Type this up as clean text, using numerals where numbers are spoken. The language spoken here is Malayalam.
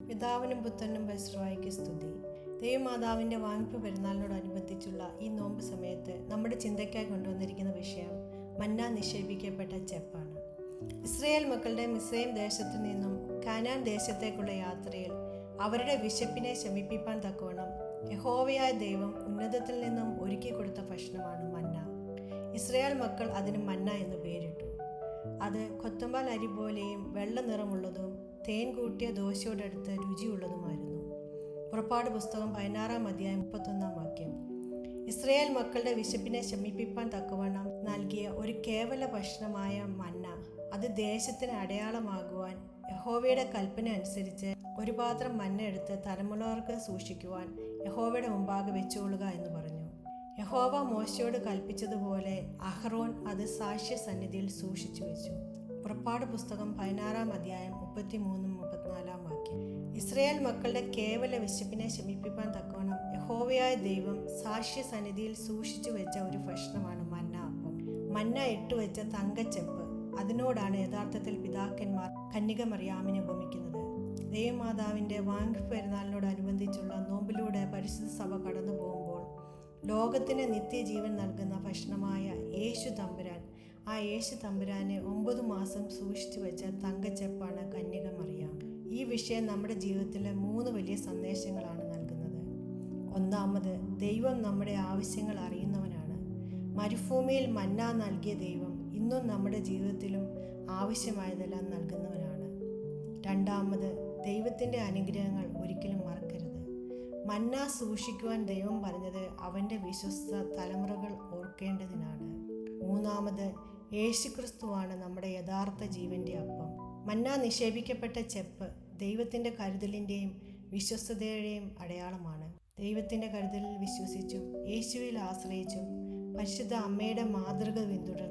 പിതാവിനും പുത്രനും പരിശുദ്ധാത്മാവിനും സ്തുതി. ദൈവമാതാവിൻ്റെ വാങ്ങിപ്പ് പെരുന്നാളിനോടനുബന്ധിച്ചുള്ള ഈ നോമ്പ് സമയത്ത് നമ്മുടെ ചിന്തയ്ക്കായി കൊണ്ടുവന്നിരിക്കുന്ന വിഷയം മന്ന നിക്ഷേപിക്കപ്പെട്ട ചെപ്പാണ്. ഇസ്രായേൽ മക്കളുടെ മിസ്രയീം ദേശത്തു നിന്നും കാനാൻ ദേശത്തേക്കുള്ള യാത്രയിൽ അവരുടെ വിശപ്പിനെ ശമിപ്പിക്കാൻ തക്കവണ്ണം യഹോവയായ ദൈവം ഉന്നതത്തിൽ നിന്നും ഒരുക്കി കൊടുത്ത ഭക്ഷണമാണ് മന്ന. ഇസ്രായേൽ മക്കൾ അതിന് മന്ന എന്ന് പേരിട്ടു. അത് കൊത്തമ്പാൽ അരി പോലെയും വെള്ള നിറമുള്ളതും തേൻ കൂട്ടിയ ദോശയോടടുത്ത് രുചിയുള്ളതുമായിരുന്നു. പുറപ്പാട് പുസ്തകം 16-ാം അധ്യായം 31-ാം വാക്യം. ഇസ്രായേൽ മക്കളുടെ വിശപ്പിനെ ശമിപ്പിക്കാൻ തക്കവണ്ണം നൽകിയ ഒരു കേവല ഭക്ഷണമായ മന്ന, അത് ദേശത്തിന് അടയാളമാകുവാൻ യഹോവയുടെ കൽപ്പന അനുസരിച്ച് ഒരു പാത്രം മന്ന എടുത്ത് തലമുറകൾക്ക് സൂക്ഷിക്കുവാൻ യഹോവയുടെ മുമ്പാകെ വെച്ചുകൊള്ളുക എന്ന് പറഞ്ഞു. യഹോവ മോശയോട് കൽപ്പിച്ചതുപോലെ അഹ്റോൻ അത് സാക്ഷ്യ സന്നിധിയിൽ സൂക്ഷിച്ചു വെച്ചു. പുറപ്പാട് പുസ്തകം 16-ാം അധ്യായം 33-34 വാക്യം. ഇസ്രായേൽ മക്കളുടെ കേവല വിശപ്പിനെ ശമിപ്പിക്കാൻ തക്കവണ്ണം യഹോവയായ ദൈവം സാക്ഷ്യ സന്നിധിയിൽ സൂക്ഷിച്ചു വെച്ച ഒരു ഭക്ഷണമാണ് മന്ന അപ്പം. മന്ന ഇട്ടുവെച്ച തങ്കച്ചെപ്പ്, അതിനോടാണ് യഥാർത്ഥത്തിൽ പിതാക്കന്മാർ കന്യക മറിയാമിനെ ഉപമിക്കുന്നത്. ദൈവമാതാവിൻ്റെ വാങ്ങിപ്പ് പെരുന്നാളിനോടനുബന്ധിച്ചുള്ള നോമ്പിലൂടെ പരിശുദ്ധ സഭ കടന്നു പോകുമ്പോൾ ലോകത്തിന് നിത്യജീവൻ നൽകുന്ന ഭക്ഷണമായ യേശു തമ്പുരാൻ, ആ യേശു തമ്പുരാനെ 9 മാസം സൂക്ഷിച്ചു വെച്ച തങ്കച്ചെപ്പാണ് കന്യക മറിയാം. ഈ വിഷയം നമ്മുടെ ജീവിതത്തിലെ 3 വലിയ സന്ദേശങ്ങളാണ് നൽകുന്നത്. ഒന്നാമത്, ദൈവം നമ്മുടെ ആവശ്യങ്ങൾ അറിയുന്നവനാണ്. മരുഭൂമിയിൽ മന്ന നൽകിയ ദൈവം ഇന്നും നമ്മുടെ ജീവിതത്തിലും ആവശ്യമായതെല്ലാം നൽകുന്നവനാണ്. രണ്ടാമത്, ദൈവത്തിൻ്റെ അനുഗ്രഹങ്ങൾ ഒരിക്കലും മറക്കരുത്. മന്ന സൂക്ഷിക്കുവാൻ ദൈവം പറഞ്ഞത് അവൻ്റെ വിശ്വസ്ത തലമുറകൾ ഓർക്കേണ്ടതിനാണ്. മൂന്നാമത്, യേശുക്രിസ്തുവാണ് നമ്മുടെ യഥാർത്ഥ ജീവൻ്റെ അപ്പം. മന്ന നിക്ഷേപിക്കപ്പെട്ട ചെപ്പ് ദൈവത്തിൻ്റെ കരുതലിൻ്റെയും വിശ്വസ്തതയുടെയും അടയാളമാണ്. ദൈവത്തിൻ്റെ കരുതലിൽ വിശ്വസിച്ചും യേശുവിൽ ആശ്രയിച്ചും പരിശുദ്ധ അമ്മയുടെ മാതൃക പിന്തുടർന്നും